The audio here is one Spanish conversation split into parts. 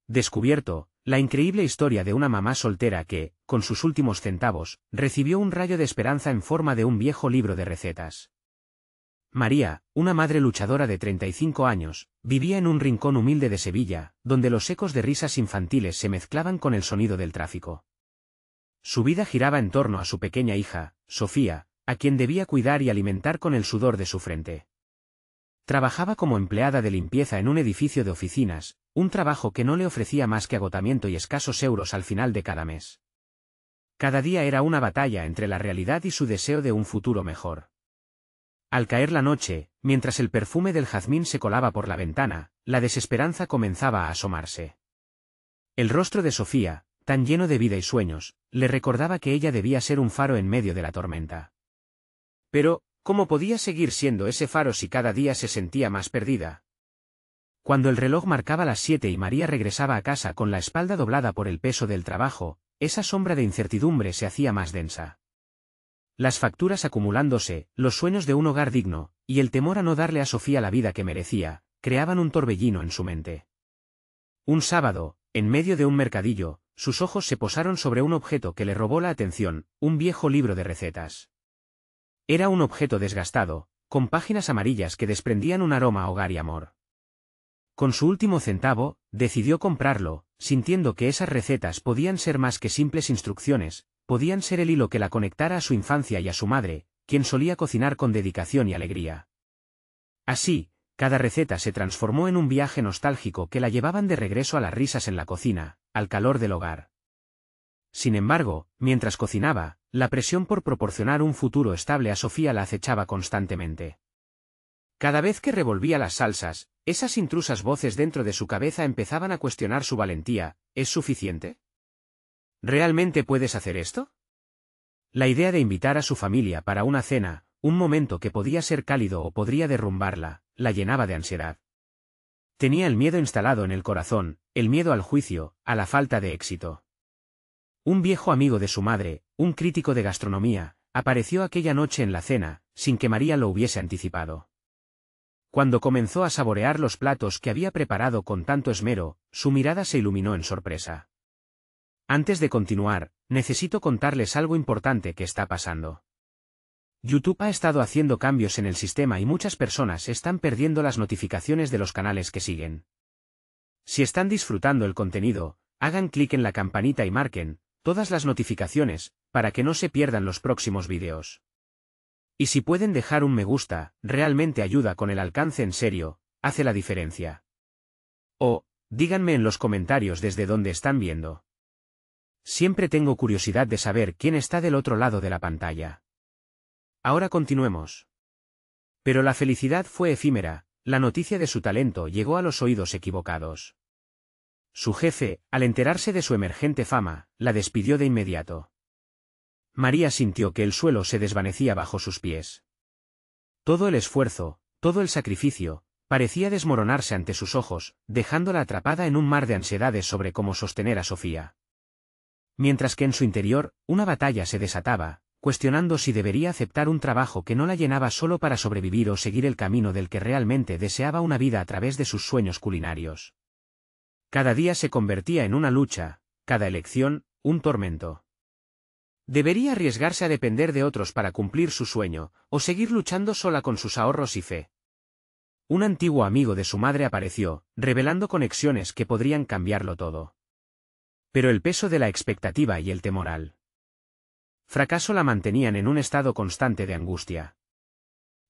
descubierto, la increíble historia de una mamá soltera que, con sus últimos centavos, recibió un rayo de esperanza en forma de un viejo libro de recetas. María, una madre luchadora de 35 años, vivía en un rincón humilde de Sevilla, donde los ecos de risas infantiles se mezclaban con el sonido del tráfico. Su vida giraba en torno a su pequeña hija, Sofía, a quien debía cuidar y alimentar con el sudor de su frente. Trabajaba como empleada de limpieza en un edificio de oficinas, un trabajo que no le ofrecía más que agotamiento y escasos euros al final de cada mes. Cada día era una batalla entre la realidad y su deseo de un futuro mejor. Al caer la noche, mientras el perfume del jazmín se colaba por la ventana, la desesperanza comenzaba a asomarse. El rostro de Sofía, tan lleno de vida y sueños, le recordaba que ella debía ser un faro en medio de la tormenta. Pero, ¿cómo podía seguir siendo ese faro si cada día se sentía más perdida? Cuando el reloj marcaba las 7 y María regresaba a casa con la espalda doblada por el peso del trabajo, esa sombra de incertidumbre se hacía más densa. Las facturas acumulándose, los sueños de un hogar digno, y el temor a no darle a Sofía la vida que merecía, creaban un torbellino en su mente. Un sábado, en medio de un mercadillo, sus ojos se posaron sobre un objeto que le robó la atención, un viejo libro de recetas. Era un objeto desgastado, con páginas amarillas que desprendían un aroma a hogar y amor. Con su último centavo, decidió comprarlo, sintiendo que esas recetas podían ser más que simples instrucciones, podían ser el hilo que la conectara a su infancia y a su madre, quien solía cocinar con dedicación y alegría. Así, cada receta se transformó en un viaje nostálgico que la llevaban de regreso a las risas en la cocina, al calor del hogar. Sin embargo, mientras cocinaba, la presión por proporcionar un futuro estable a Sofía la acechaba constantemente. Cada vez que revolvía las salsas, esas intrusas voces dentro de su cabeza empezaban a cuestionar su valentía. ¿Es suficiente? ¿Realmente puedes hacer esto? La idea de invitar a su familia para una cena, un momento que podía ser cálido o podría derrumbarla, la llenaba de ansiedad. Tenía el miedo instalado en el corazón, el miedo al juicio, a la falta de éxito. Un viejo amigo de su madre, un crítico de gastronomía, apareció aquella noche en la cena, sin que María lo hubiese anticipado. Cuando comenzó a saborear los platos que había preparado con tanto esmero, su mirada se iluminó en sorpresa. Antes de continuar, necesito contarles algo importante que está pasando. YouTube ha estado haciendo cambios en el sistema y muchas personas están perdiendo las notificaciones de los canales que siguen. Si están disfrutando el contenido, hagan clic en la campanita y marquen todas las notificaciones, para que no se pierdan los próximos vídeos. Y si pueden dejar un me gusta, realmente ayuda con el alcance en serio, hace la diferencia. O, díganme en los comentarios desde dónde están viendo. Siempre tengo curiosidad de saber quién está del otro lado de la pantalla. Ahora continuemos. Pero la felicidad fue efímera, la noticia de su talento llegó a los oídos equivocados. Su jefe, al enterarse de su emergente fama, la despidió de inmediato. María sintió que el suelo se desvanecía bajo sus pies. Todo el esfuerzo, todo el sacrificio, parecía desmoronarse ante sus ojos, dejándola atrapada en un mar de ansiedades sobre cómo sostener a Sofía. Mientras que en su interior, una batalla se desataba, cuestionando si debería aceptar un trabajo que no la llenaba solo para sobrevivir o seguir el camino del que realmente deseaba una vida a través de sus sueños culinarios. Cada día se convertía en una lucha, cada elección, un tormento. ¿Debería arriesgarse a depender de otros para cumplir su sueño, o seguir luchando sola con sus ahorros y fe? Un antiguo amigo de su madre apareció, revelando conexiones que podrían cambiarlo todo. Pero el peso de la expectativa y el temor al fracaso la mantenían en un estado constante de angustia.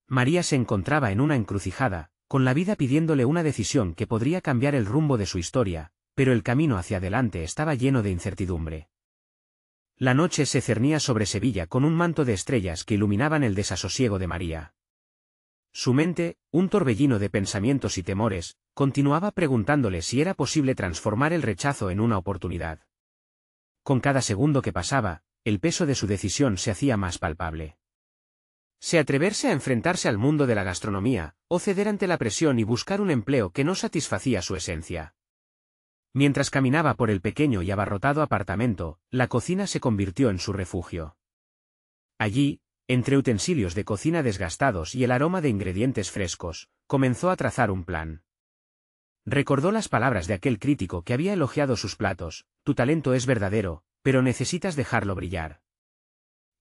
María se encontraba en una encrucijada, con la vida pidiéndole una decisión que podría cambiar el rumbo de su historia, pero el camino hacia adelante estaba lleno de incertidumbre. La noche se cernía sobre Sevilla con un manto de estrellas que iluminaban el desasosiego de María. Su mente, un torbellino de pensamientos y temores, continuaba preguntándole si era posible transformar el rechazo en una oportunidad. Con cada segundo que pasaba, el peso de su decisión se hacía más palpable. ¿Se atreverse a enfrentarse al mundo de la gastronomía, o ceder ante la presión y buscar un empleo que no satisfacía su esencia? Mientras caminaba por el pequeño y abarrotado apartamento, la cocina se convirtió en su refugio. Allí, entre utensilios de cocina desgastados y el aroma de ingredientes frescos, comenzó a trazar un plan. Recordó las palabras de aquel crítico que había elogiado sus platos: tu talento es verdadero, pero necesitas dejarlo brillar.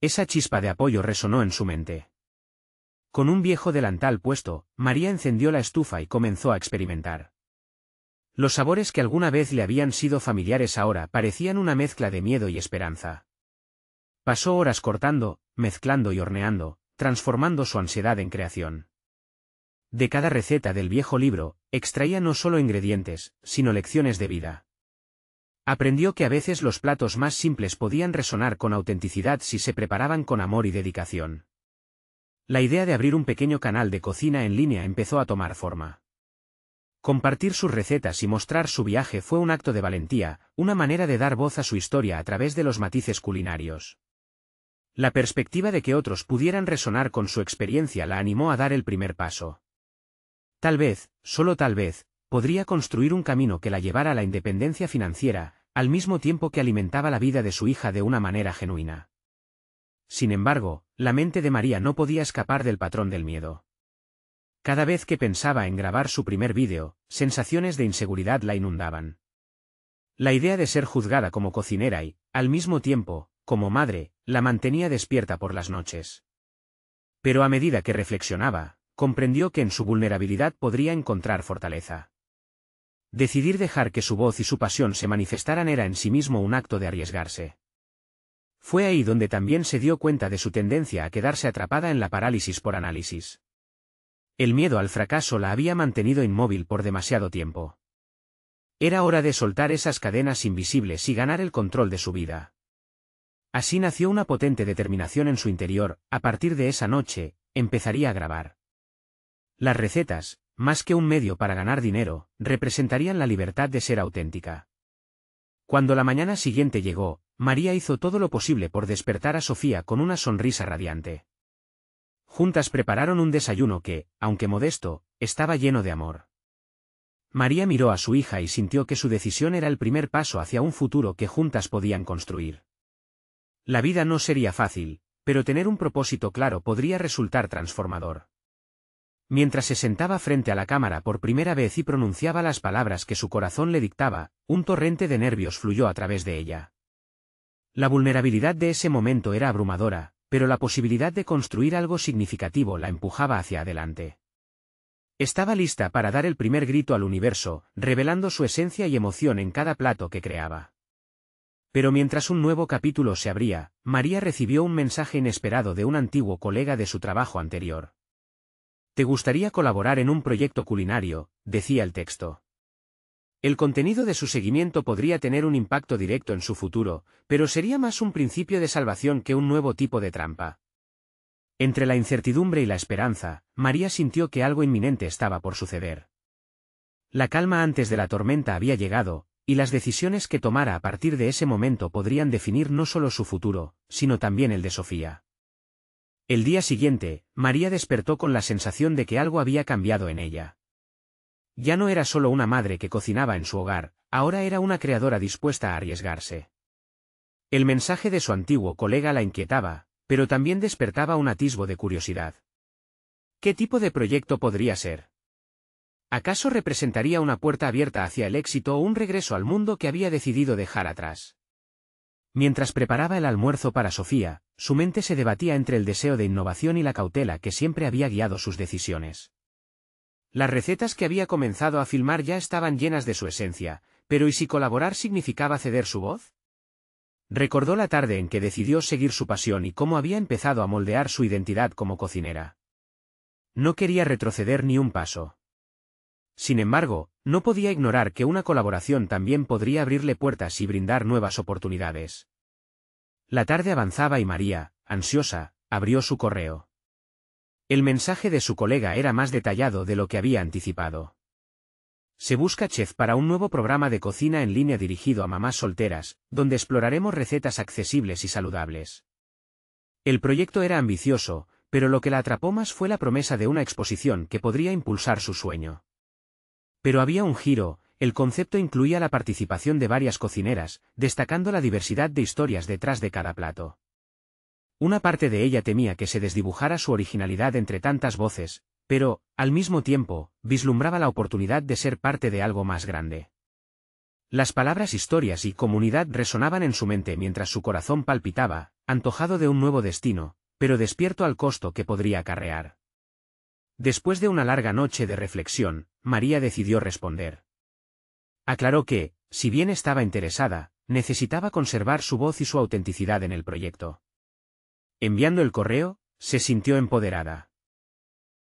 Esa chispa de apoyo resonó en su mente. Con un viejo delantal puesto, María encendió la estufa y comenzó a experimentar. Los sabores que alguna vez le habían sido familiares ahora parecían una mezcla de miedo y esperanza. Pasó horas cortando, mezclando y horneando, transformando su ansiedad en creación. De cada receta del viejo libro, extraía no solo ingredientes, sino lecciones de vida. Aprendió que a veces los platos más simples podían resonar con autenticidad si se preparaban con amor y dedicación. La idea de abrir un pequeño canal de cocina en línea empezó a tomar forma. Compartir sus recetas y mostrar su viaje fue un acto de valentía, una manera de dar voz a su historia a través de los matices culinarios. La perspectiva de que otros pudieran resonar con su experiencia la animó a dar el primer paso. Tal vez, solo tal vez, podría construir un camino que la llevara a la independencia financiera, al mismo tiempo que alimentaba la vida de su hija de una manera genuina. Sin embargo, la mente de María no podía escapar del patrón del miedo. Cada vez que pensaba en grabar su primer vídeo, sensaciones de inseguridad la inundaban. La idea de ser juzgada como cocinera y, al mismo tiempo, como madre, la mantenía despierta por las noches. Pero a medida que reflexionaba, comprendió que en su vulnerabilidad podría encontrar fortaleza. Decidir dejar que su voz y su pasión se manifestaran era en sí mismo un acto de arriesgarse. Fue ahí donde también se dio cuenta de su tendencia a quedarse atrapada en la parálisis por análisis. El miedo al fracaso la había mantenido inmóvil por demasiado tiempo. Era hora de soltar esas cadenas invisibles y ganar el control de su vida. Así nació una potente determinación en su interior. A partir de esa noche, empezaría a grabar. Las recetas, más que un medio para ganar dinero, representarían la libertad de ser auténtica. Cuando la mañana siguiente llegó, María hizo todo lo posible por despertar a Sofía con una sonrisa radiante. Juntas prepararon un desayuno que, aunque modesto, estaba lleno de amor. María miró a su hija y sintió que su decisión era el primer paso hacia un futuro que juntas podían construir. La vida no sería fácil, pero tener un propósito claro podría resultar transformador. Mientras se sentaba frente a la cámara por primera vez y pronunciaba las palabras que su corazón le dictaba, un torrente de nervios fluyó a través de ella. La vulnerabilidad de ese momento era abrumadora, pero la posibilidad de construir algo significativo la empujaba hacia adelante. Estaba lista para dar el primer grito al universo, revelando su esencia y emoción en cada plato que creaba. Pero mientras un nuevo capítulo se abría, María recibió un mensaje inesperado de un antiguo colega de su trabajo anterior. ¿Te gustaría colaborar en un proyecto culinario?, decía el texto. El contenido de su seguimiento podría tener un impacto directo en su futuro, pero sería más un principio de salvación que un nuevo tipo de trampa. Entre la incertidumbre y la esperanza, María sintió que algo inminente estaba por suceder. La calma antes de la tormenta había llegado, y las decisiones que tomara a partir de ese momento podrían definir no solo su futuro, sino también el de Sofía. El día siguiente, María despertó con la sensación de que algo había cambiado en ella. Ya no era solo una madre que cocinaba en su hogar, ahora era una creadora dispuesta a arriesgarse. El mensaje de su antiguo colega la inquietaba, pero también despertaba un atisbo de curiosidad. ¿Qué tipo de proyecto podría ser? ¿Acaso representaría una puerta abierta hacia el éxito o un regreso al mundo que había decidido dejar atrás? Mientras preparaba el almuerzo para Sofía, su mente se debatía entre el deseo de innovación y la cautela que siempre había guiado sus decisiones. Las recetas que había comenzado a filmar ya estaban llenas de su esencia, pero ¿y si colaborar significaba ceder su voz? Recordó la tarde en que decidió seguir su pasión y cómo había empezado a moldear su identidad como cocinera. No quería retroceder ni un paso. Sin embargo, no podía ignorar que una colaboración también podría abrirle puertas y brindar nuevas oportunidades. La tarde avanzaba y María, ansiosa, abrió su correo. El mensaje de su colega era más detallado de lo que había anticipado. Se busca chef para un nuevo programa de cocina en línea dirigido a mamás solteras, donde exploraremos recetas accesibles y saludables. El proyecto era ambicioso, pero lo que la atrapó más fue la promesa de una exposición que podría impulsar su sueño. Pero había un giro: el concepto incluía la participación de varias cocineras, destacando la diversidad de historias detrás de cada plato. Una parte de ella temía que se desdibujara su originalidad entre tantas voces, Pero, al mismo tiempo, vislumbraba la oportunidad de ser parte de algo más grande. Las palabras historias y comunidad resonaban en su mente mientras su corazón palpitaba, antojado de un nuevo destino, pero despierto al costo que podría acarrear. Después de una larga noche de reflexión, María decidió responder. Aclaró que, si bien estaba interesada, necesitaba conservar su voz y su autenticidad en el proyecto. Enviando el correo, se sintió empoderada.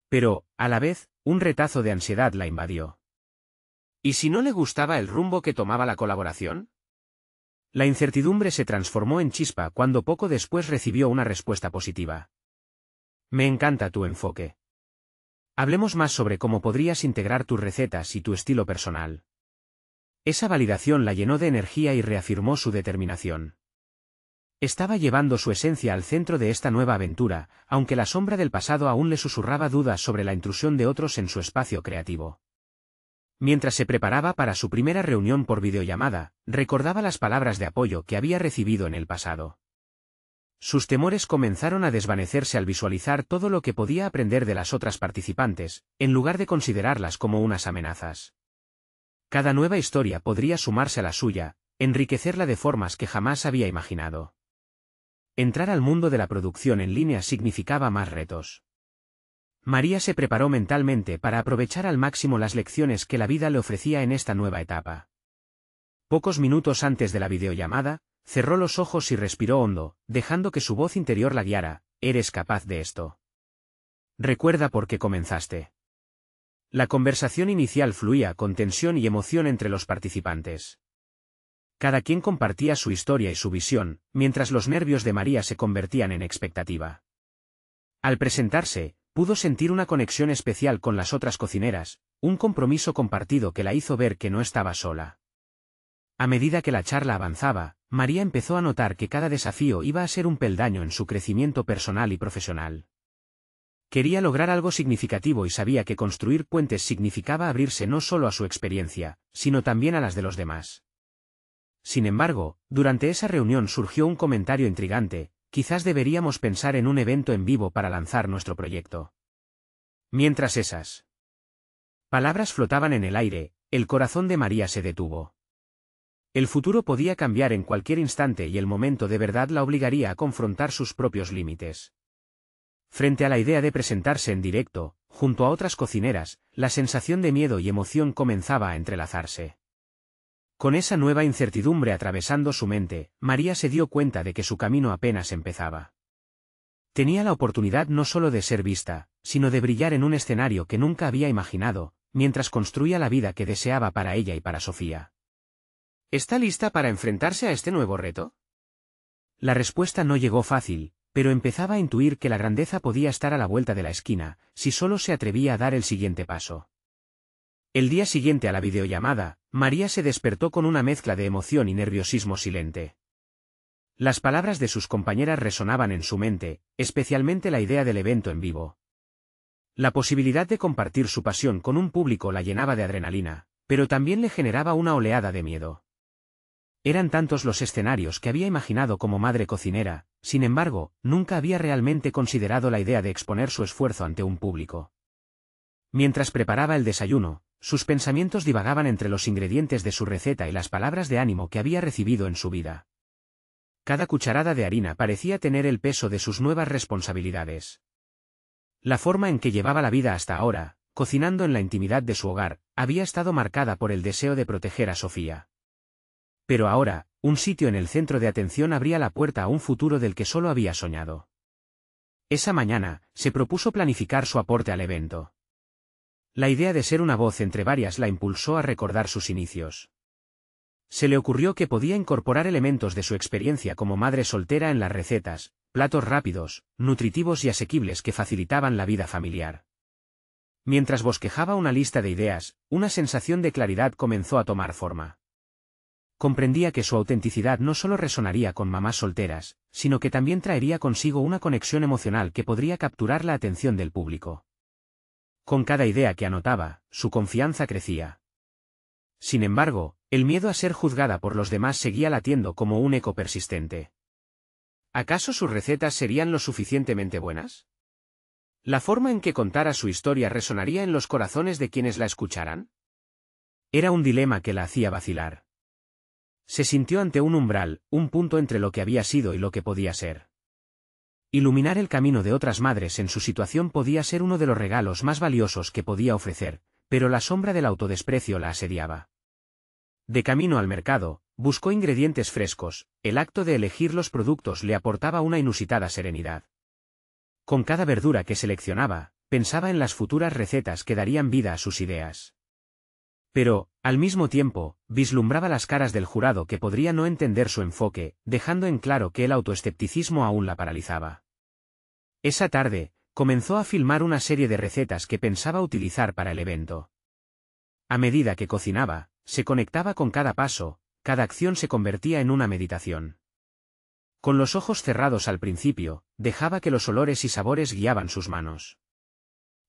Pero, a la vez, un retazo de ansiedad la invadió. ¿Y si no le gustaba el rumbo que tomaba la colaboración? La incertidumbre se transformó en chispa cuando poco después recibió una respuesta positiva. Me encanta tu enfoque. Hablemos más sobre cómo podrías integrar tus recetas y tu estilo personal. Esa validación la llenó de energía y reafirmó su determinación. Estaba llevando su esencia al centro de esta nueva aventura, aunque la sombra del pasado aún le susurraba dudas sobre la intrusión de otros en su espacio creativo. Mientras se preparaba para su primera reunión por videollamada, recordaba las palabras de apoyo que había recibido en el pasado. Sus temores comenzaron a desvanecerse al visualizar todo lo que podía aprender de las otras participantes, en lugar de considerarlas como unas amenazas. Cada nueva historia podría sumarse a la suya, enriquecerla de formas que jamás había imaginado. Entrar al mundo de la producción en línea significaba más retos. María se preparó mentalmente para aprovechar al máximo las lecciones que la vida le ofrecía en esta nueva etapa. Pocos minutos antes de la videollamada, cerró los ojos y respiró hondo, dejando que su voz interior la guiara. Eres capaz de esto. Recuerda por qué comenzaste. La conversación inicial fluía con tensión y emoción entre los participantes. Cada quien compartía su historia y su visión, mientras los nervios de María se convertían en expectativa. Al presentarse, pudo sentir una conexión especial con las otras cocineras, un compromiso compartido que la hizo ver que no estaba sola. A medida que la charla avanzaba, María empezó a notar que cada desafío iba a ser un peldaño en su crecimiento personal y profesional. Quería lograr algo significativo y sabía que construir puentes significaba abrirse no solo a su experiencia, sino también a las de los demás. Sin embargo, durante esa reunión surgió un comentario intrigante: quizás deberíamos pensar en un evento en vivo para lanzar nuestro proyecto. Mientras esas palabras flotaban en el aire, el corazón de María se detuvo. El futuro podía cambiar en cualquier instante y el momento de verdad la obligaría a confrontar sus propios límites. Frente a la idea de presentarse en directo, junto a otras cocineras, la sensación de miedo y emoción comenzaba a entrelazarse. Con esa nueva incertidumbre atravesando su mente, María se dio cuenta de que su camino apenas empezaba. Tenía la oportunidad no solo de ser vista, sino de brillar en un escenario que nunca había imaginado, mientras construía la vida que deseaba para ella y para Sofía. ¿Está lista para enfrentarse a este nuevo reto? La respuesta no llegó fácil, pero empezaba a intuir que la grandeza podía estar a la vuelta de la esquina, si solo se atrevía a dar el siguiente paso. El día siguiente a la videollamada, María se despertó con una mezcla de emoción y nerviosismo silente. Las palabras de sus compañeras resonaban en su mente, especialmente la idea del evento en vivo. La posibilidad de compartir su pasión con un público la llenaba de adrenalina, pero también le generaba una oleada de miedo. Eran tantos los escenarios que había imaginado como madre cocinera, sin embargo, nunca había realmente considerado la idea de exponer su esfuerzo ante un público. Mientras preparaba el desayuno, sus pensamientos divagaban entre los ingredientes de su receta y las palabras de ánimo que había recibido en su vida. Cada cucharada de harina parecía tener el peso de sus nuevas responsabilidades. La forma en que llevaba la vida hasta ahora, cocinando en la intimidad de su hogar, había estado marcada por el deseo de proteger a Sofía. Pero ahora, un sitio en el centro de atención abría la puerta a un futuro del que solo había soñado. Esa mañana, se propuso planificar su aporte al evento. La idea de ser una voz entre varias la impulsó a recordar sus inicios. Se le ocurrió que podía incorporar elementos de su experiencia como madre soltera en las recetas, platos rápidos, nutritivos y asequibles que facilitaban la vida familiar. Mientras bosquejaba una lista de ideas, una sensación de claridad comenzó a tomar forma. Comprendía que su autenticidad no solo resonaría con mamás solteras, sino que también traería consigo una conexión emocional que podría capturar la atención del público. Con cada idea que anotaba, su confianza crecía. Sin embargo, el miedo a ser juzgada por los demás seguía latiendo como un eco persistente. ¿Acaso sus recetas serían lo suficientemente buenas? La forma en que contara su historia resonaría en los corazones de quienes la escucharan. Era un dilema que la hacía vacilar. Se sintió ante un umbral, un punto entre lo que había sido y lo que podía ser. Iluminar el camino de otras madres en su situación podía ser uno de los regalos más valiosos que podía ofrecer, pero la sombra del autodesprecio la asediaba. De camino al mercado, buscó ingredientes frescos, el acto de elegir los productos le aportaba una inusitada serenidad. Con cada verdura que seleccionaba, pensaba en las futuras recetas que darían vida a sus ideas. Pero, al mismo tiempo, vislumbraba las caras del jurado que podría no entender su enfoque, dejando en claro que el autoescepticismo aún la paralizaba. Esa tarde, comenzó a filmar una serie de recetas que pensaba utilizar para el evento. A medida que cocinaba, se conectaba con cada paso, cada acción se convertía en una meditación. Con los ojos cerrados al principio, dejaba que los olores y sabores guiaban sus manos.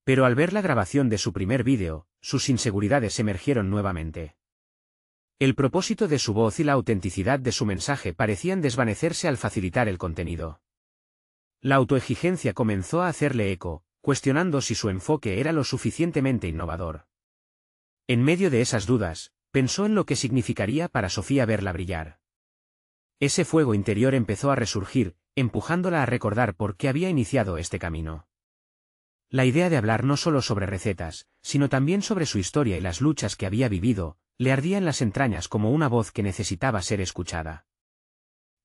Pero al ver la grabación de su primer vídeo, sus inseguridades emergieron nuevamente. El propósito de su voz y la autenticidad de su mensaje parecían desvanecerse al facilitar el contenido. La autoexigencia comenzó a hacerle eco, cuestionando si su enfoque era lo suficientemente innovador. En medio de esas dudas, pensó en lo que significaría para Sofía verla brillar. Ese fuego interior empezó a resurgir, empujándola a recordar por qué había iniciado este camino. La idea de hablar no solo sobre recetas, sino también sobre su historia y las luchas que había vivido, le ardía en las entrañas como una voz que necesitaba ser escuchada.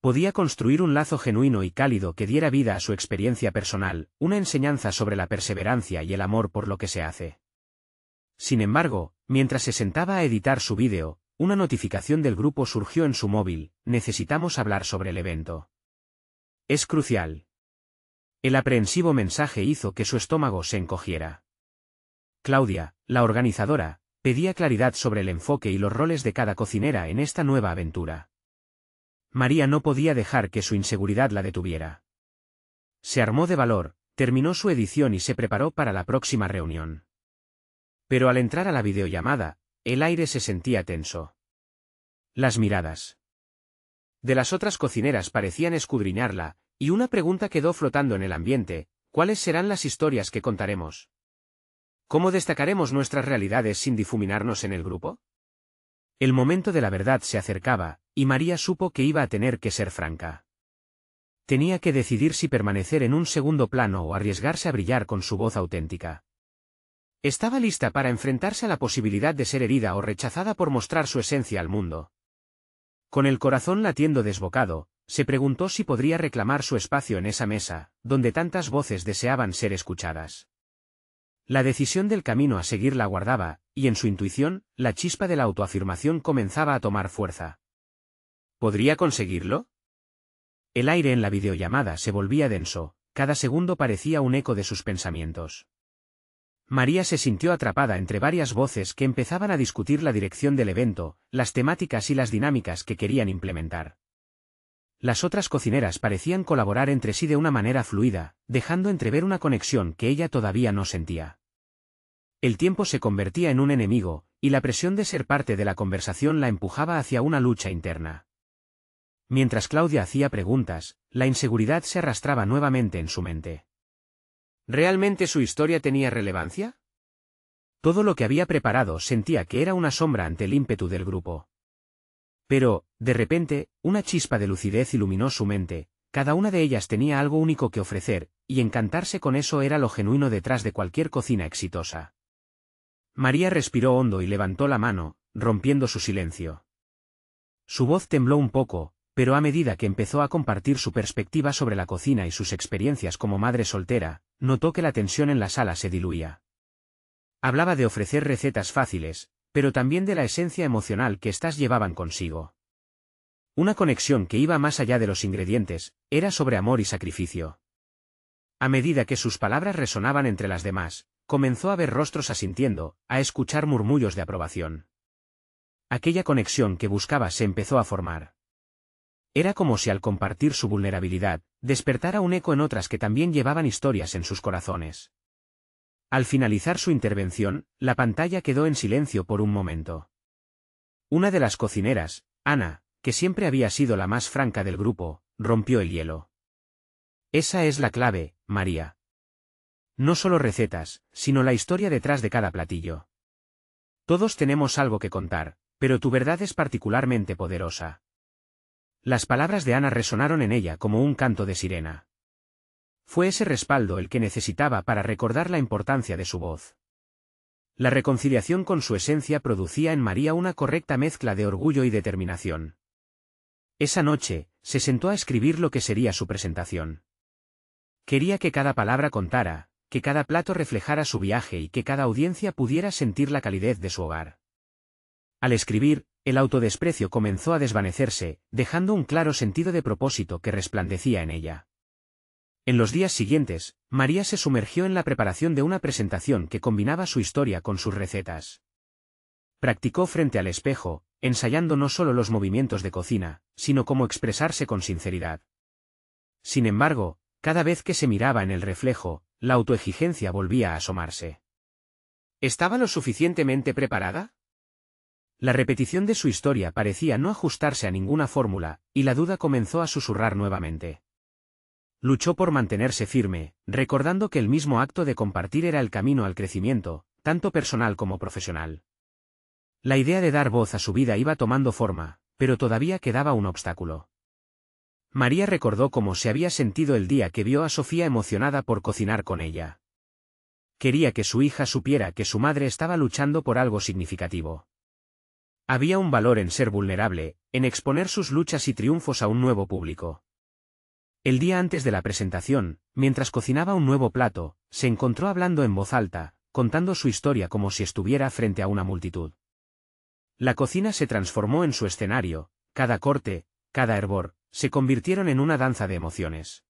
Podía construir un lazo genuino y cálido que diera vida a su experiencia personal, una enseñanza sobre la perseverancia y el amor por lo que se hace. Sin embargo, mientras se sentaba a editar su vídeo, una notificación del grupo surgió en su móvil: necesitamos hablar sobre el evento. Es crucial. El aprehensivo mensaje hizo que su estómago se encogiera. Claudia, la organizadora, pedía claridad sobre el enfoque y los roles de cada cocinera en esta nueva aventura. María no podía dejar que su inseguridad la detuviera. Se armó de valor, terminó su edición y se preparó para la próxima reunión. Pero al entrar a la videollamada, el aire se sentía tenso. Las miradas de las otras cocineras parecían escudriñarla, y una pregunta quedó flotando en el ambiente: ¿cuáles serán las historias que contaremos? ¿Cómo destacaremos nuestras realidades sin difuminarnos en el grupo? El momento de la verdad se acercaba, y María supo que iba a tener que ser franca. Tenía que decidir si permanecer en un segundo plano o arriesgarse a brillar con su voz auténtica. Estaba lista para enfrentarse a la posibilidad de ser herida o rechazada por mostrar su esencia al mundo. Con el corazón latiendo desbocado, se preguntó si podría reclamar su espacio en esa mesa, donde tantas voces deseaban ser escuchadas. La decisión del camino a seguir la aguardaba, y en su intuición, la chispa de la autoafirmación comenzaba a tomar fuerza. ¿Podría conseguirlo? El aire en la videollamada se volvía denso, cada segundo parecía un eco de sus pensamientos. María se sintió atrapada entre varias voces que empezaban a discutir la dirección del evento, las temáticas y las dinámicas que querían implementar. Las otras cocineras parecían colaborar entre sí de una manera fluida, dejando entrever una conexión que ella todavía no sentía. El tiempo se convertía en un enemigo, y la presión de ser parte de la conversación la empujaba hacia una lucha interna. Mientras Claudia hacía preguntas, la inseguridad se arrastraba nuevamente en su mente. ¿Realmente su historia tenía relevancia? Todo lo que había preparado sentía que era una sombra ante el ímpetu del grupo. Pero, de repente, una chispa de lucidez iluminó su mente: cada una de ellas tenía algo único que ofrecer, y encantarse con eso era lo genuino detrás de cualquier cocina exitosa. María respiró hondo y levantó la mano, rompiendo su silencio. Su voz tembló un poco, pero a medida que empezó a compartir su perspectiva sobre la cocina y sus experiencias como madre soltera, notó que la tensión en la sala se diluía. Hablaba de ofrecer recetas fáciles, pero también de la esencia emocional que éstas llevaban consigo. Una conexión que iba más allá de los ingredientes, era sobre amor y sacrificio. A medida que sus palabras resonaban entre las demás, comenzó a ver rostros asintiendo, a escuchar murmullos de aprobación. Aquella conexión que buscaba se empezó a formar. Era como si al compartir su vulnerabilidad, despertara un eco en otras que también llevaban historias en sus corazones. Al finalizar su intervención, la pantalla quedó en silencio por un momento. Una de las cocineras, Ana, que siempre había sido la más franca del grupo, rompió el hielo. Esa es la clave, María. No solo recetas, sino la historia detrás de cada platillo. Todos tenemos algo que contar, pero tu verdad es particularmente poderosa. Las palabras de Ana resonaron en ella como un canto de sirena. Fue ese respaldo el que necesitaba para recordar la importancia de su voz. La reconciliación con su esencia producía en María una correcta mezcla de orgullo y determinación. Esa noche, se sentó a escribir lo que sería su presentación. Quería que cada palabra contara, que cada plato reflejara su viaje y que cada audiencia pudiera sentir la calidez de su hogar. Al escribir, el autodesprecio comenzó a desvanecerse, dejando un claro sentido de propósito que resplandecía en ella. En los días siguientes, María se sumergió en la preparación de una presentación que combinaba su historia con sus recetas. Practicó frente al espejo, ensayando no solo los movimientos de cocina, sino cómo expresarse con sinceridad. Sin embargo, cada vez que se miraba en el reflejo, la autoexigencia volvía a asomarse. ¿Estaba lo suficientemente preparada? La repetición de su historia parecía no ajustarse a ninguna fórmula, y la duda comenzó a susurrar nuevamente. Luchó por mantenerse firme, recordando que el mismo acto de compartir era el camino al crecimiento, tanto personal como profesional. La idea de dar voz a su vida iba tomando forma, pero todavía quedaba un obstáculo. María recordó cómo se había sentido el día que vio a Sofía emocionada por cocinar con ella. Quería que su hija supiera que su madre estaba luchando por algo significativo. Había un valor en ser vulnerable, en exponer sus luchas y triunfos a un nuevo público. El día antes de la presentación, mientras cocinaba un nuevo plato, se encontró hablando en voz alta, contando su historia como si estuviera frente a una multitud. La cocina se transformó en su escenario, cada corte, cada hervor, se convirtieron en una danza de emociones.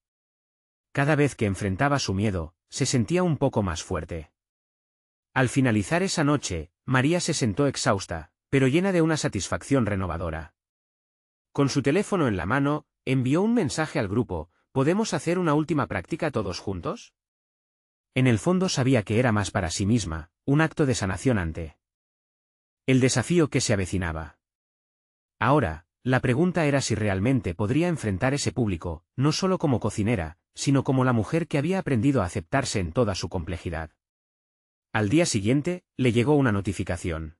Cada vez que enfrentaba su miedo, se sentía un poco más fuerte. Al finalizar esa noche, María se sentó exhausta, pero llena de una satisfacción renovadora. Con su teléfono en la mano, envió un mensaje al grupo: ¿podemos hacer una última práctica todos juntos? En el fondo sabía que era más para sí misma, un acto de sanación ante el desafío que se avecinaba. Ahora, la pregunta era si realmente podría enfrentar ese público, no solo como cocinera, sino como la mujer que había aprendido a aceptarse en toda su complejidad. Al día siguiente, le llegó una notificación.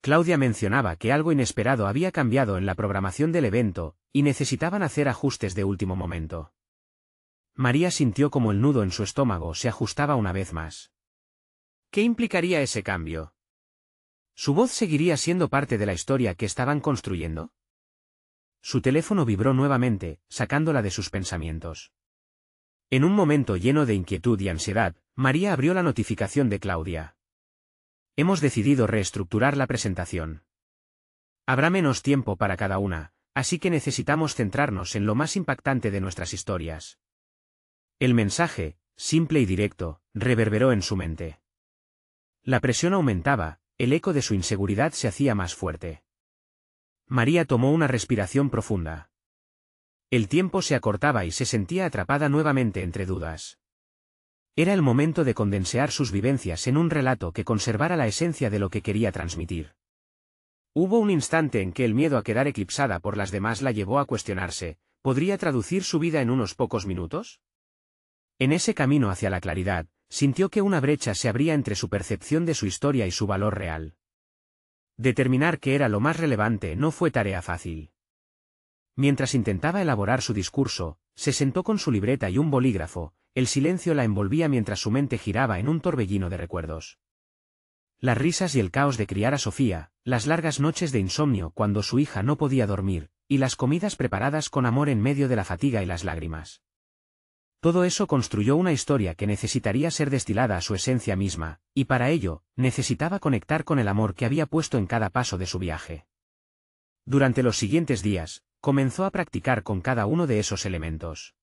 Claudia mencionaba que algo inesperado había cambiado en la programación del evento, y necesitaban hacer ajustes de último momento. María sintió como el nudo en su estómago se ajustaba una vez más. ¿Qué implicaría ese cambio? ¿Su voz seguiría siendo parte de la historia que estaban construyendo? Su teléfono vibró nuevamente, sacándola de sus pensamientos. En un momento lleno de inquietud y ansiedad, María abrió la notificación de Claudia. Hemos decidido reestructurar la presentación. Habrá menos tiempo para cada una, así que necesitamos centrarnos en lo más impactante de nuestras historias. El mensaje, simple y directo, reverberó en su mente. La presión aumentaba, el eco de su inseguridad se hacía más fuerte. María tomó una respiración profunda. El tiempo se acortaba y se sentía atrapada nuevamente entre dudas. Era el momento de condensear sus vivencias en un relato que conservara la esencia de lo que quería transmitir. Hubo un instante en que el miedo a quedar eclipsada por las demás la llevó a cuestionarse: ¿podría traducir su vida en unos pocos minutos? En ese camino hacia la claridad, sintió que una brecha se abría entre su percepción de su historia y su valor real. Determinar qué era lo más relevante no fue tarea fácil. Mientras intentaba elaborar su discurso, se sentó con su libreta y un bolígrafo. El silencio la envolvía mientras su mente giraba en un torbellino de recuerdos. Las risas y el caos de criar a Sofía, las largas noches de insomnio cuando su hija no podía dormir, y las comidas preparadas con amor en medio de la fatiga y las lágrimas. Todo eso construyó una historia que necesitaría ser destilada a su esencia misma, y para ello, necesitaba conectar con el amor que había puesto en cada paso de su viaje. Durante los siguientes días, comenzó a practicar con cada uno de esos elementos.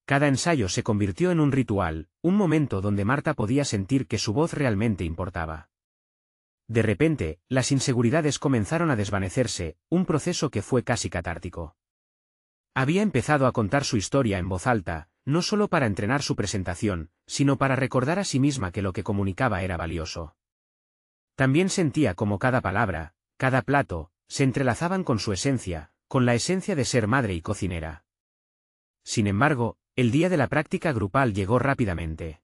Cada ensayo se convirtió en un ritual, un momento donde Marta podía sentir que su voz realmente importaba. De repente, las inseguridades comenzaron a desvanecerse, un proceso que fue casi catártico. Había empezado a contar su historia en voz alta, no solo para entrenar su presentación, sino para recordar a sí misma que lo que comunicaba era valioso. También sentía como cada palabra, cada plato, se entrelazaban con su esencia, con la esencia de ser madre y cocinera. Sin embargo, el día de la práctica grupal llegó rápidamente.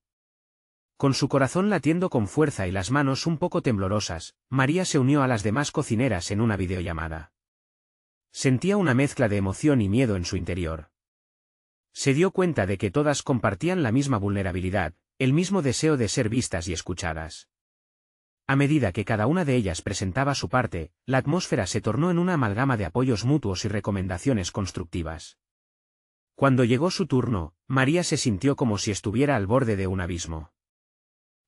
Con su corazón latiendo con fuerza y las manos un poco temblorosas, María se unió a las demás cocineras en una videollamada. Sentía una mezcla de emoción y miedo en su interior. Se dio cuenta de que todas compartían la misma vulnerabilidad, el mismo deseo de ser vistas y escuchadas. A medida que cada una de ellas presentaba su parte, la atmósfera se tornó en una amalgama de apoyos mutuos y recomendaciones constructivas. Cuando llegó su turno, María se sintió como si estuviera al borde de un abismo.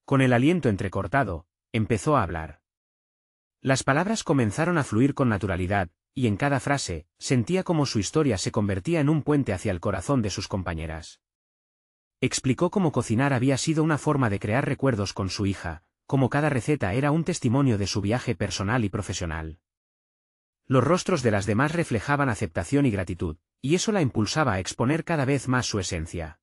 Con el aliento entrecortado, empezó a hablar. Las palabras comenzaron a fluir con naturalidad, y en cada frase, sentía como su historia se convertía en un puente hacia el corazón de sus compañeras. Explicó cómo cocinar había sido una forma de crear recuerdos con su hija, cómo cada receta era un testimonio de su viaje personal y profesional. Los rostros de las demás reflejaban aceptación y gratitud, y eso la impulsaba a exponer cada vez más su esencia.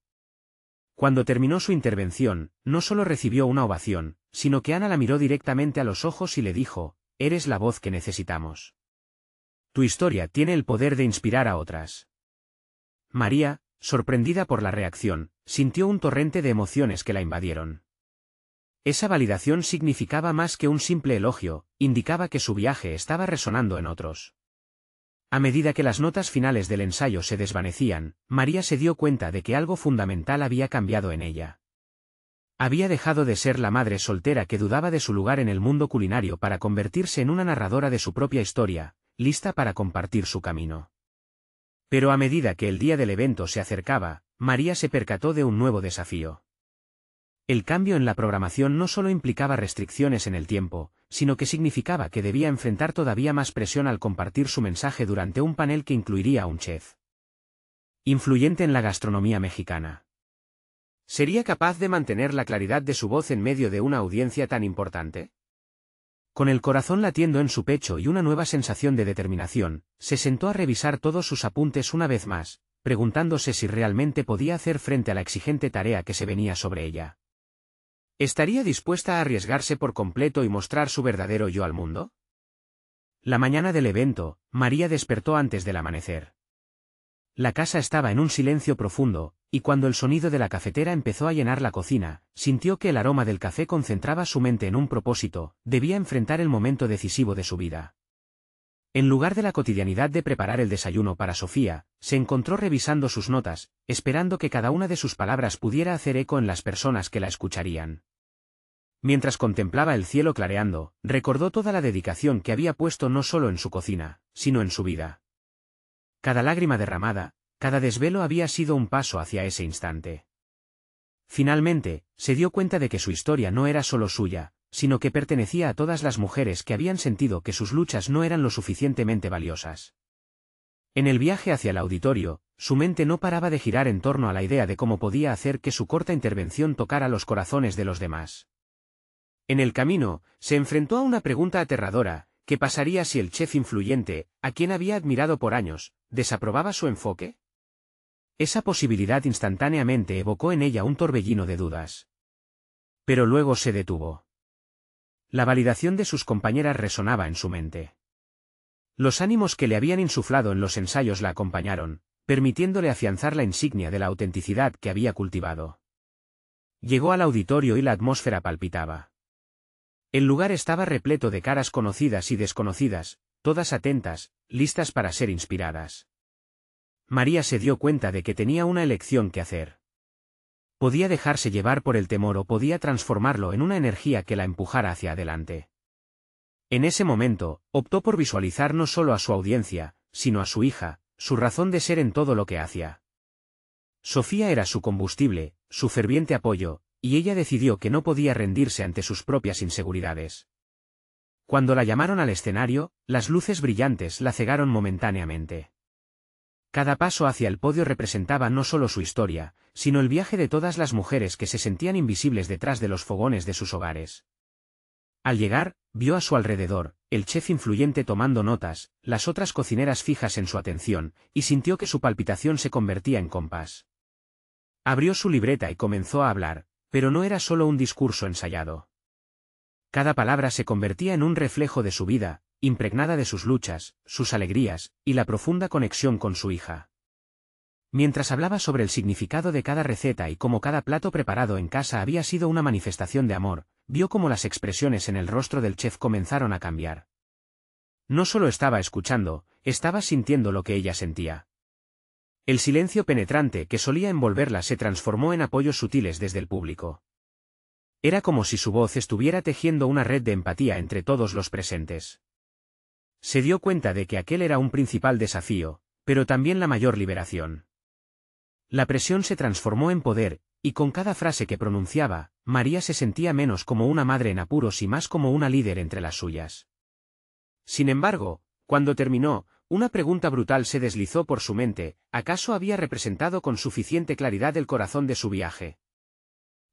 Cuando terminó su intervención, no solo recibió una ovación, sino que Ana la miró directamente a los ojos y le dijo: «Eres la voz que necesitamos. Tu historia tiene el poder de inspirar a otras». María, sorprendida por la reacción, sintió un torrente de emociones que la invadieron. Esa validación significaba más que un simple elogio, indicaba que su viaje estaba resonando en otros. A medida que las notas finales del ensayo se desvanecían, María se dio cuenta de que algo fundamental había cambiado en ella. Había dejado de ser la madre soltera que dudaba de su lugar en el mundo culinario para convertirse en una narradora de su propia historia, lista para compartir su camino. Pero a medida que el día del evento se acercaba, María se percató de un nuevo desafío. El cambio en la programación no solo implicaba restricciones en el tiempo, sino que significaba que debía enfrentar todavía más presión al compartir su mensaje durante un panel que incluiría a un chef influyente en la gastronomía mexicana. ¿Sería capaz de mantener la claridad de su voz en medio de una audiencia tan importante? Con el corazón latiendo en su pecho y una nueva sensación de determinación, se sentó a revisar todos sus apuntes una vez más, preguntándose si realmente podía hacer frente a la exigente tarea que se venía sobre ella. ¿Estaría dispuesta a arriesgarse por completo y mostrar su verdadero yo al mundo? La mañana del evento, María despertó antes del amanecer. La casa estaba en un silencio profundo, y cuando el sonido de la cafetera empezó a llenar la cocina, sintió que el aroma del café concentraba su mente en un propósito: debía enfrentar el momento decisivo de su vida. En lugar de la cotidianidad de preparar el desayuno para Sofía, se encontró revisando sus notas, esperando que cada una de sus palabras pudiera hacer eco en las personas que la escucharían. Mientras contemplaba el cielo clareando, recordó toda la dedicación que había puesto no solo en su cocina, sino en su vida. Cada lágrima derramada, cada desvelo había sido un paso hacia ese instante. Finalmente, se dio cuenta de que su historia no era solo suya, sino que pertenecía a todas las mujeres que habían sentido que sus luchas no eran lo suficientemente valiosas. En el viaje hacia el auditorio, su mente no paraba de girar en torno a la idea de cómo podía hacer que su corta intervención tocara los corazones de los demás. En el camino, se enfrentó a una pregunta aterradora: ¿qué pasaría si el chef influyente, a quien había admirado por años, desaprobaba su enfoque? Esa posibilidad instantáneamente evocó en ella un torbellino de dudas. Pero luego se detuvo. La validación de sus compañeras resonaba en su mente. Los ánimos que le habían insuflado en los ensayos la acompañaron, permitiéndole afianzar la insignia de la autenticidad que había cultivado. Llegó al auditorio y la atmósfera palpitaba. El lugar estaba repleto de caras conocidas y desconocidas, todas atentas, listas para ser inspiradas. María se dio cuenta de que tenía una elección que hacer. Podía dejarse llevar por el temor o podía transformarlo en una energía que la empujara hacia adelante. En ese momento, optó por visualizar no solo a su audiencia, sino a su hija, su razón de ser en todo lo que hacía. Sofía era su combustible, su ferviente apoyo, y ella decidió que no podía rendirse ante sus propias inseguridades. Cuando la llamaron al escenario, las luces brillantes la cegaron momentáneamente. Cada paso hacia el podio representaba no solo su historia, sino el viaje de todas las mujeres que se sentían invisibles detrás de los fogones de sus hogares. Al llegar, vio a su alrededor, el chef influyente tomando notas, las otras cocineras fijas en su atención, y sintió que su palpitación se convertía en compás. Abrió su libreta y comenzó a hablar, pero no era solo un discurso ensayado. Cada palabra se convertía en un reflejo de su vida, impregnada de sus luchas, sus alegrías, y la profunda conexión con su hija. Mientras hablaba sobre el significado de cada receta y cómo cada plato preparado en casa había sido una manifestación de amor, vio cómo las expresiones en el rostro del chef comenzaron a cambiar. No solo estaba escuchando, estaba sintiendo lo que ella sentía. El silencio penetrante que solía envolverla se transformó en apoyos sutiles desde el público. Era como si su voz estuviera tejiendo una red de empatía entre todos los presentes. Se dio cuenta de que aquel era un principal desafío, pero también la mayor liberación. La presión se transformó en poder, y con cada frase que pronunciaba, María se sentía menos como una madre en apuros y más como una líder entre las suyas. Sin embargo, cuando terminó, una pregunta brutal se deslizó por su mente: ¿acaso había representado con suficiente claridad el corazón de su viaje?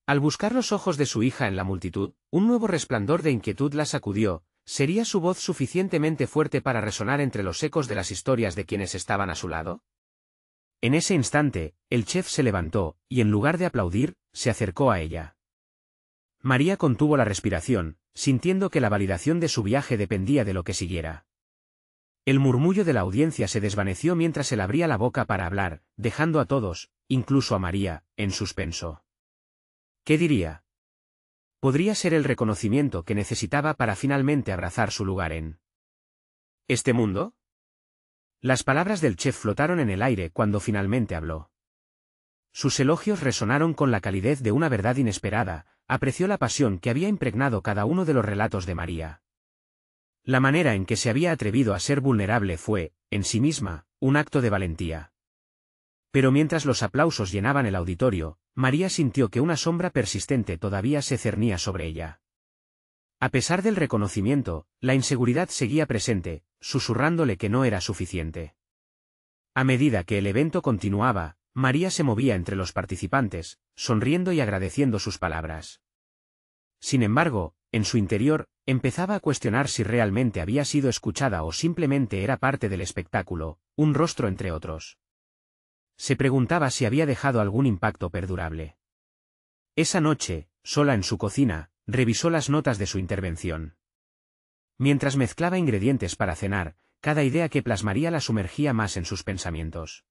Al buscar los ojos de su hija en la multitud, un nuevo resplandor de inquietud la sacudió. ¿Sería su voz suficientemente fuerte para resonar entre los ecos de las historias de quienes estaban a su lado? En ese instante, el chef se levantó, y en lugar de aplaudir, se acercó a ella. María contuvo la respiración, sintiendo que la validación de su viaje dependía de lo que siguiera. El murmullo de la audiencia se desvaneció mientras él abría la boca para hablar, dejando a todos, incluso a María, en suspenso. ¿Qué diría? Podría ser el reconocimiento que necesitaba para finalmente abrazar su lugar en este mundo. Las palabras del chef flotaron en el aire cuando finalmente habló. Sus elogios resonaron con la calidez de una verdad inesperada. Apreció la pasión que había impregnado cada uno de los relatos de María. La manera en que se había atrevido a ser vulnerable fue, en sí misma, un acto de valentía. Pero mientras los aplausos llenaban el auditorio, María sintió que una sombra persistente todavía se cernía sobre ella. A pesar del reconocimiento, la inseguridad seguía presente, susurrándole que no era suficiente. A medida que el evento continuaba, María se movía entre los participantes, sonriendo y agradeciendo sus palabras. Sin embargo, en su interior, empezaba a cuestionar si realmente había sido escuchada o simplemente era parte del espectáculo, un rostro entre otros. Se preguntaba si había dejado algún impacto perdurable. Esa noche, sola en su cocina, revisó las notas de su intervención. Mientras mezclaba ingredientes para cenar, cada idea que plasmaría la sumergía más en sus pensamientos.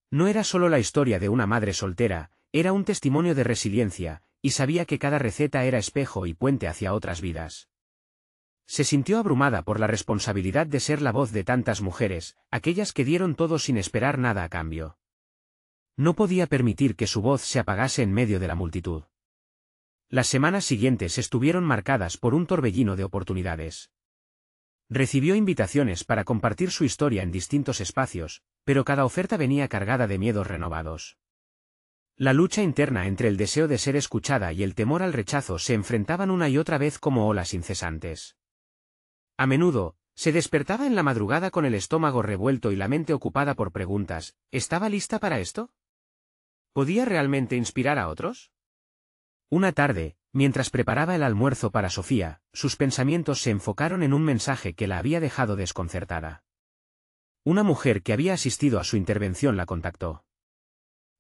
No era solo la historia de una madre soltera, era un testimonio de resiliencia, y sabía que cada receta era espejo y puente hacia otras vidas. Se sintió abrumada por la responsabilidad de ser la voz de tantas mujeres, aquellas que dieron todo sin esperar nada a cambio. No podía permitir que su voz se apagase en medio de la multitud. Las semanas siguientes estuvieron marcadas por un torbellino de oportunidades. Recibió invitaciones para compartir su historia en distintos espacios, pero cada oferta venía cargada de miedos renovados. La lucha interna entre el deseo de ser escuchada y el temor al rechazo se enfrentaban una y otra vez como olas incesantes. A menudo, se despertaba en la madrugada con el estómago revuelto y la mente ocupada por preguntas: ¿estaba lista para esto? ¿Podía realmente inspirar a otros? Una tarde, mientras preparaba el almuerzo para Sofía, sus pensamientos se enfocaron en un mensaje que la había dejado desconcertada. Una mujer que había asistido a su intervención la contactó.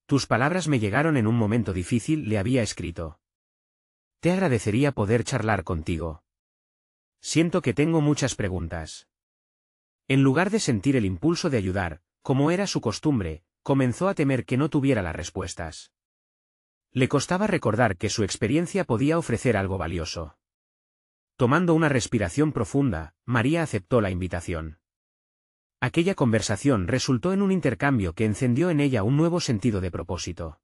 «Tus palabras me llegaron en un momento difícil», le había escrito. «Te agradecería poder charlar contigo. Siento que tengo muchas preguntas». En lugar de sentir el impulso de ayudar, como era su costumbre, comenzó a temer que no tuviera las respuestas. Le costaba recordar que su experiencia podía ofrecer algo valioso. Tomando una respiración profunda, María aceptó la invitación. Aquella conversación resultó en un intercambio que encendió en ella un nuevo sentido de propósito.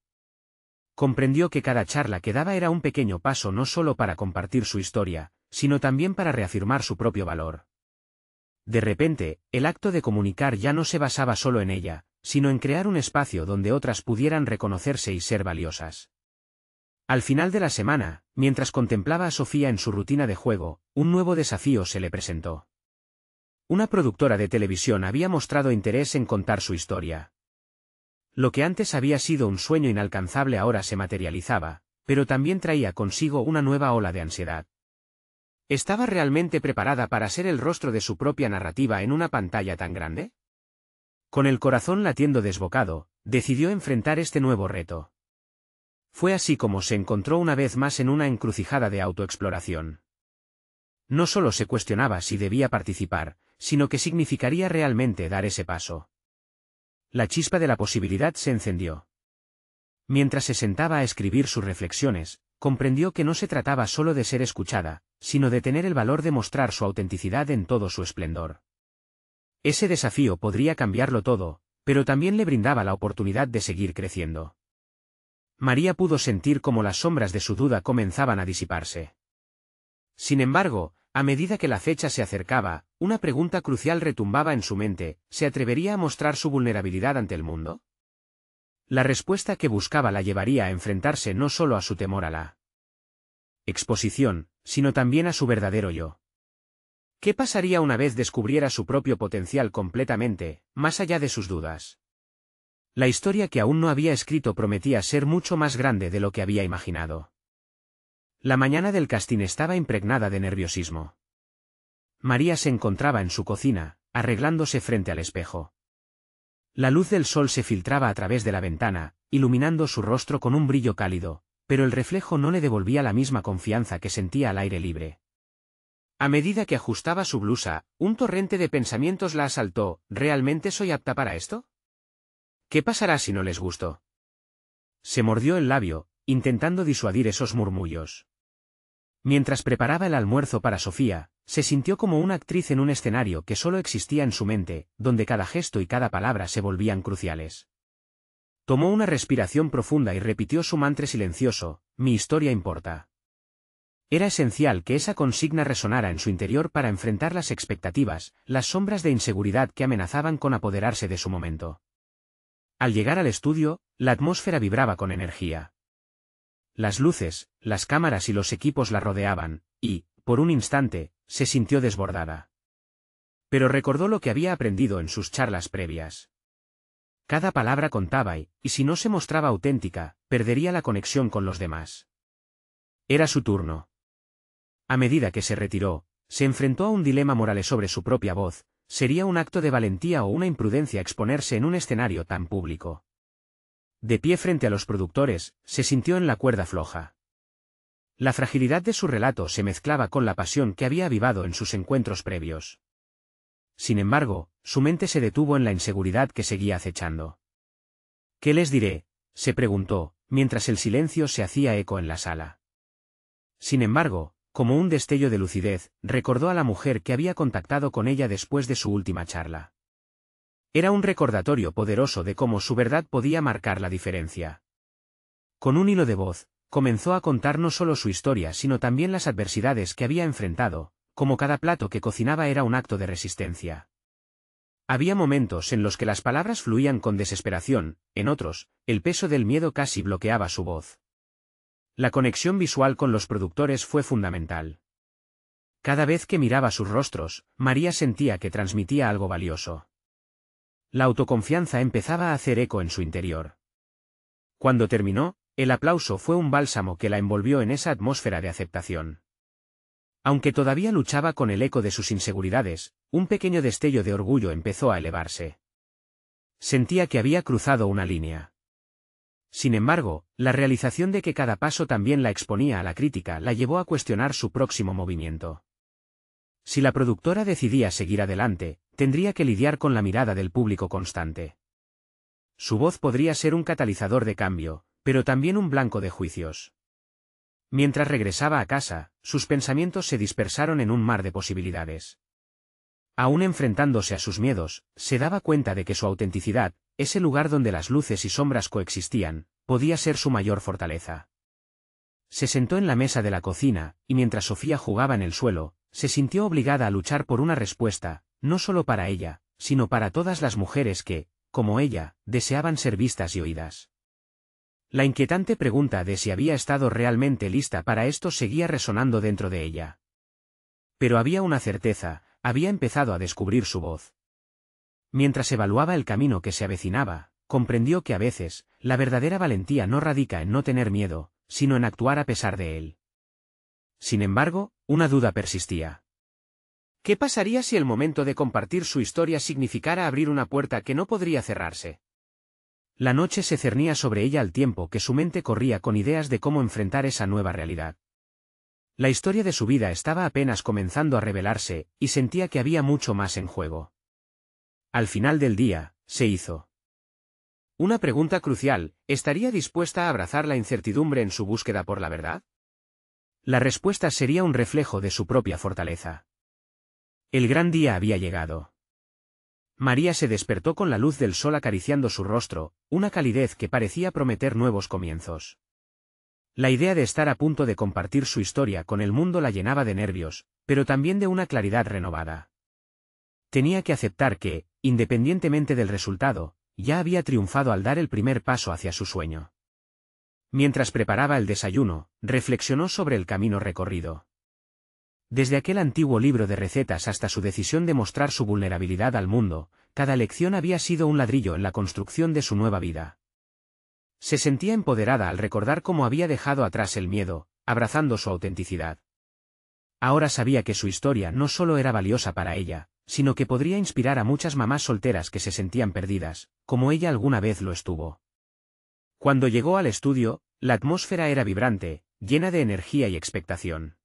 Comprendió que cada charla que daba era un pequeño paso no solo para compartir su historia, sino también para reafirmar su propio valor. De repente, el acto de comunicar ya no se basaba solo en ella, sino en crear un espacio donde otras pudieran reconocerse y ser valiosas. Al final de la semana, mientras contemplaba a Sofía en su rutina de juego, un nuevo desafío se le presentó. Una productora de televisión había mostrado interés en contar su historia. Lo que antes había sido un sueño inalcanzable ahora se materializaba, pero también traía consigo una nueva ola de ansiedad. ¿Estaba realmente preparada para ser el rostro de su propia narrativa en una pantalla tan grande? Con el corazón latiendo desbocado, decidió enfrentar este nuevo reto. Fue así como se encontró una vez más en una encrucijada de autoexploración. No solo se cuestionaba si debía participar, sino qué significaría realmente dar ese paso. La chispa de la posibilidad se encendió. Mientras se sentaba a escribir sus reflexiones, comprendió que no se trataba solo de ser escuchada, sino de tener el valor de mostrar su autenticidad en todo su esplendor. Ese desafío podría cambiarlo todo, pero también le brindaba la oportunidad de seguir creciendo. María pudo sentir cómo las sombras de su duda comenzaban a disiparse. Sin embargo, a medida que la fecha se acercaba, una pregunta crucial retumbaba en su mente: ¿se atrevería a mostrar su vulnerabilidad ante el mundo? La respuesta que buscaba la llevaría a enfrentarse no solo a su temor a la exposición, sino también a su verdadero yo. ¿Qué pasaría una vez descubriera su propio potencial completamente, más allá de sus dudas? La historia que aún no había escrito prometía ser mucho más grande de lo que había imaginado. La mañana del casting estaba impregnada de nerviosismo. María se encontraba en su cocina, arreglándose frente al espejo. La luz del sol se filtraba a través de la ventana, iluminando su rostro con un brillo cálido, pero el reflejo no le devolvía la misma confianza que sentía al aire libre. A medida que ajustaba su blusa, un torrente de pensamientos la asaltó: ¿realmente soy apta para esto? ¿Qué pasará si no les gusto? Se mordió el labio, intentando disuadir esos murmullos. Mientras preparaba el almuerzo para Sofía, se sintió como una actriz en un escenario que solo existía en su mente, donde cada gesto y cada palabra se volvían cruciales. Tomó una respiración profunda y repitió su mantra silencioso: mi historia importa. Era esencial que esa consigna resonara en su interior para enfrentar las expectativas, las sombras de inseguridad que amenazaban con apoderarse de su momento. Al llegar al estudio, la atmósfera vibraba con energía. Las luces, las cámaras y los equipos la rodeaban, y, por un instante, se sintió desbordada. Pero recordó lo que había aprendido en sus charlas previas. Cada palabra contaba y si no se mostraba auténtica, perdería la conexión con los demás. Era su turno. A medida que se retiró, se enfrentó a un dilema moral sobre su propia voz: ¿sería un acto de valentía o una imprudencia exponerse en un escenario tan público? De pie frente a los productores, se sintió en la cuerda floja. La fragilidad de su relato se mezclaba con la pasión que había avivado en sus encuentros previos. Sin embargo, su mente se detuvo en la inseguridad que seguía acechando. ¿Qué les diré?, se preguntó, mientras el silencio se hacía eco en la sala. Sin embargo, como un destello de lucidez, recordó a la mujer que había contactado con ella después de su última charla. Era un recordatorio poderoso de cómo su verdad podía marcar la diferencia. Con un hilo de voz, comenzó a contar no solo su historia sino también las adversidades que había enfrentado, como cada plato que cocinaba era un acto de resistencia. Había momentos en los que las palabras fluían con desesperación, en otros, el peso del miedo casi bloqueaba su voz. La conexión visual con los productores fue fundamental. Cada vez que miraba sus rostros, María sentía que transmitía algo valioso. La autoconfianza empezaba a hacer eco en su interior. Cuando terminó, el aplauso fue un bálsamo que la envolvió en esa atmósfera de aceptación. Aunque todavía luchaba con el eco de sus inseguridades, un pequeño destello de orgullo empezó a elevarse. Sentía que había cruzado una línea. Sin embargo, la realización de que cada paso también la exponía a la crítica la llevó a cuestionar su próximo movimiento. Si la productora decidía seguir adelante, tendría que lidiar con la mirada del público constante. Su voz podría ser un catalizador de cambio, pero también un blanco de juicios. Mientras regresaba a casa, sus pensamientos se dispersaron en un mar de posibilidades. Aún enfrentándose a sus miedos, se daba cuenta de que su autenticidad, ese lugar donde las luces y sombras coexistían, podía ser su mayor fortaleza. Se sentó en la mesa de la cocina, y mientras Sofía jugaba en el suelo, se sintió obligada a luchar por una respuesta, no solo para ella, sino para todas las mujeres que, como ella, deseaban ser vistas y oídas. La inquietante pregunta de si había estado realmente lista para esto seguía resonando dentro de ella. Pero había una certeza: había empezado a descubrir su voz. Mientras evaluaba el camino que se avecinaba, comprendió que a veces, la verdadera valentía no radica en no tener miedo, sino en actuar a pesar de él. Sin embargo, una duda persistía. ¿Qué pasaría si el momento de compartir su historia significara abrir una puerta que no podría cerrarse? La noche se cernía sobre ella al tiempo que su mente corría con ideas de cómo enfrentar esa nueva realidad. La historia de su vida estaba apenas comenzando a revelarse, y sentía que había mucho más en juego. Al final del día, se hizo. Una pregunta crucial: ¿estaría dispuesta a abrazar la incertidumbre en su búsqueda por la verdad? La respuesta sería un reflejo de su propia fortaleza. El gran día había llegado. María se despertó con la luz del sol acariciando su rostro, una calidez que parecía prometer nuevos comienzos. La idea de estar a punto de compartir su historia con el mundo la llenaba de nervios, pero también de una claridad renovada. Tenía que aceptar que, independientemente del resultado, ya había triunfado al dar el primer paso hacia su sueño. Mientras preparaba el desayuno, reflexionó sobre el camino recorrido. Desde aquel antiguo libro de recetas hasta su decisión de mostrar su vulnerabilidad al mundo, cada lección había sido un ladrillo en la construcción de su nueva vida. Se sentía empoderada al recordar cómo había dejado atrás el miedo, abrazando su autenticidad. Ahora sabía que su historia no solo era valiosa para ella, sino que podría inspirar a muchas mamás solteras que se sentían perdidas, como ella alguna vez lo estuvo. Cuando llegó al estudio, la atmósfera era vibrante, llena de energía y expectación.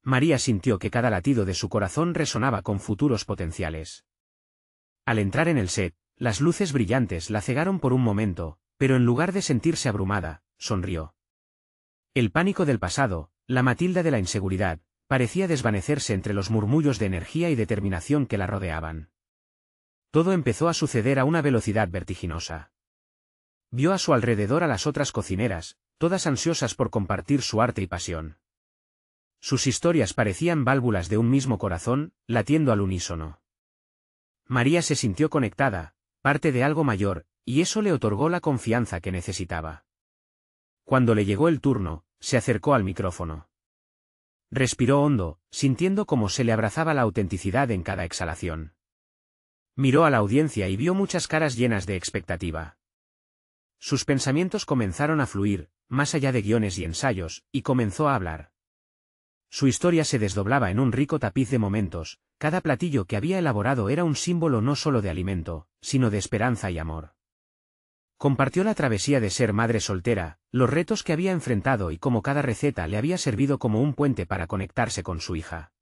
María sintió que cada latido de su corazón resonaba con futuros potenciales. Al entrar en el set, las luces brillantes la cegaron por un momento, pero en lugar de sentirse abrumada, sonrió. El pánico del pasado, la Matilda de la inseguridad, parecía desvanecerse entre los murmullos de energía y determinación que la rodeaban. Todo empezó a suceder a una velocidad vertiginosa. Vio a su alrededor a las otras cocineras, todas ansiosas por compartir su arte y pasión. Sus historias parecían válvulas de un mismo corazón, latiendo al unísono. María se sintió conectada, parte de algo mayor, y eso le otorgó la confianza que necesitaba. Cuando le llegó el turno, se acercó al micrófono. Respiró hondo, sintiendo cómo se le abrazaba la autenticidad en cada exhalación. Miró a la audiencia y vio muchas caras llenas de expectativa. Sus pensamientos comenzaron a fluir, más allá de guiones y ensayos, y comenzó a hablar. Su historia se desdoblaba en un rico tapiz de momentos, cada platillo que había elaborado era un símbolo no solo de alimento, sino de esperanza y amor. Compartió la travesía de ser madre soltera, los retos que había enfrentado y cómo cada receta le había servido como un puente para conectarse con su hija.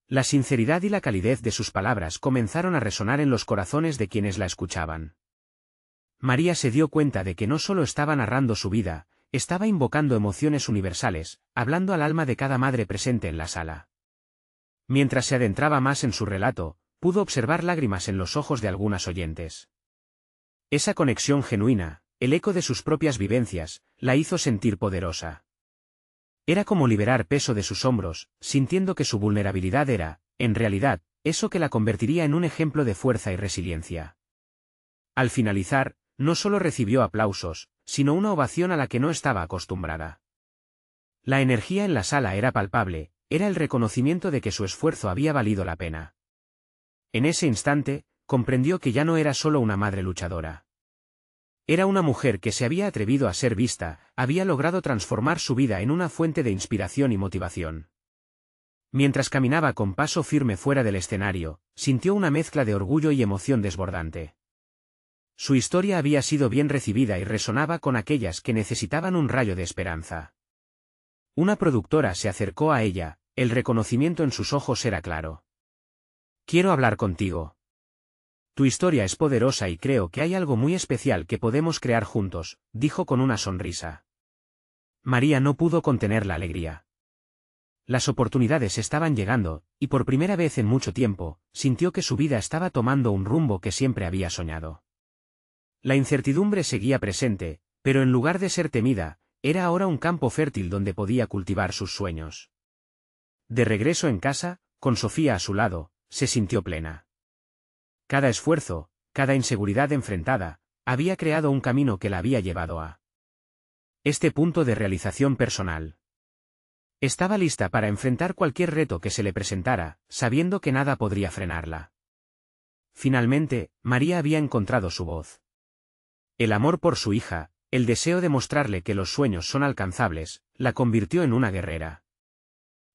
La sinceridad y la calidez de sus palabras comenzaron a resonar en los corazones de quienes la escuchaban. María se dio cuenta de que no solo estaba narrando su vida, estaba invocando emociones universales, hablando al alma de cada madre presente en la sala. Mientras se adentraba más en su relato, pudo observar lágrimas en los ojos de algunas oyentes. Esa conexión genuina, el eco de sus propias vivencias, la hizo sentir poderosa. Era como liberar peso de sus hombros, sintiendo que su vulnerabilidad era, en realidad, eso que la convertiría en un ejemplo de fuerza y resiliencia. Al finalizar, no solo recibió aplausos, sino una ovación a la que no estaba acostumbrada. La energía en la sala era palpable, era el reconocimiento de que su esfuerzo había valido la pena. En ese instante, comprendió que ya no era solo una madre luchadora. Era una mujer que se había atrevido a ser vista, había logrado transformar su vida en una fuente de inspiración y motivación. Mientras caminaba con paso firme fuera del escenario, sintió una mezcla de orgullo y emoción desbordante. Su historia había sido bien recibida y resonaba con aquellas que necesitaban un rayo de esperanza. Una productora se acercó a ella, el reconocimiento en sus ojos era claro. «Quiero hablar contigo. Tu historia es poderosa y creo que hay algo muy especial que podemos crear juntos», dijo con una sonrisa. María no pudo contener la alegría. Las oportunidades estaban llegando, y por primera vez en mucho tiempo, sintió que su vida estaba tomando un rumbo que siempre había soñado. La incertidumbre seguía presente, pero en lugar de ser temida, era ahora un campo fértil donde podía cultivar sus sueños. De regreso en casa, con Sofía a su lado, se sintió plena. Cada esfuerzo, cada inseguridad enfrentada, había creado un camino que la había llevado a este punto de realización personal. Estaba lista para enfrentar cualquier reto que se le presentara, sabiendo que nada podría frenarla. Finalmente, María había encontrado su voz. El amor por su hija, el deseo de mostrarle que los sueños son alcanzables, la convirtió en una guerrera.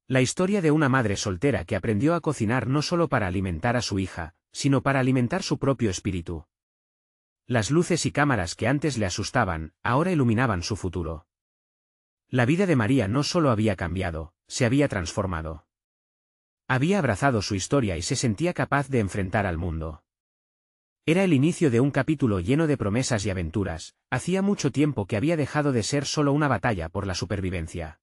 La historia de una madre soltera que aprendió a cocinar no solo para alimentar a su hija, sino para alimentar su propio espíritu. Las luces y cámaras que antes le asustaban, ahora iluminaban su futuro. La vida de María no solo había cambiado, se había transformado. Había abrazado su historia y se sentía capaz de enfrentar al mundo. Era el inicio de un capítulo lleno de promesas y aventuras, hacía mucho tiempo que había dejado de ser solo una batalla por la supervivencia.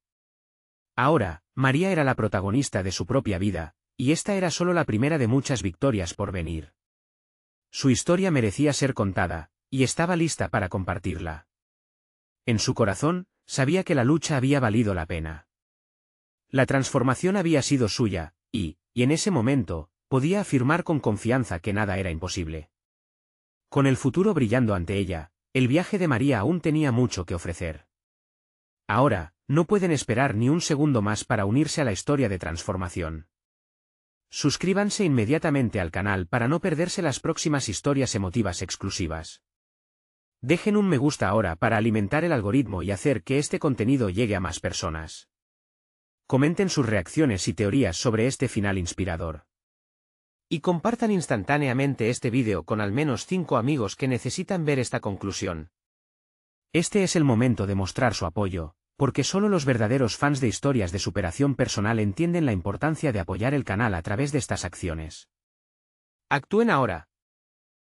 Ahora, María era la protagonista de su propia vida, y esta era solo la primera de muchas victorias por venir. Su historia merecía ser contada, y estaba lista para compartirla. En su corazón, sabía que la lucha había valido la pena. La transformación había sido suya, y en ese momento, podía afirmar con confianza que nada era imposible. Con el futuro brillando ante ella, el viaje de María aún tenía mucho que ofrecer. Ahora, no pueden esperar ni un segundo más para unirse a la historia de transformación. Suscríbanse inmediatamente al canal para no perderse las próximas historias emotivas exclusivas. Dejen un me gusta ahora para alimentar el algoritmo y hacer que este contenido llegue a más personas. Comenten sus reacciones y teorías sobre este final inspirador. Y compartan instantáneamente este vídeo con al menos 5 amigos que necesitan ver esta conclusión. Este es el momento de mostrar su apoyo, porque solo los verdaderos fans de historias de superación personal entienden la importancia de apoyar el canal a través de estas acciones. Actúen ahora,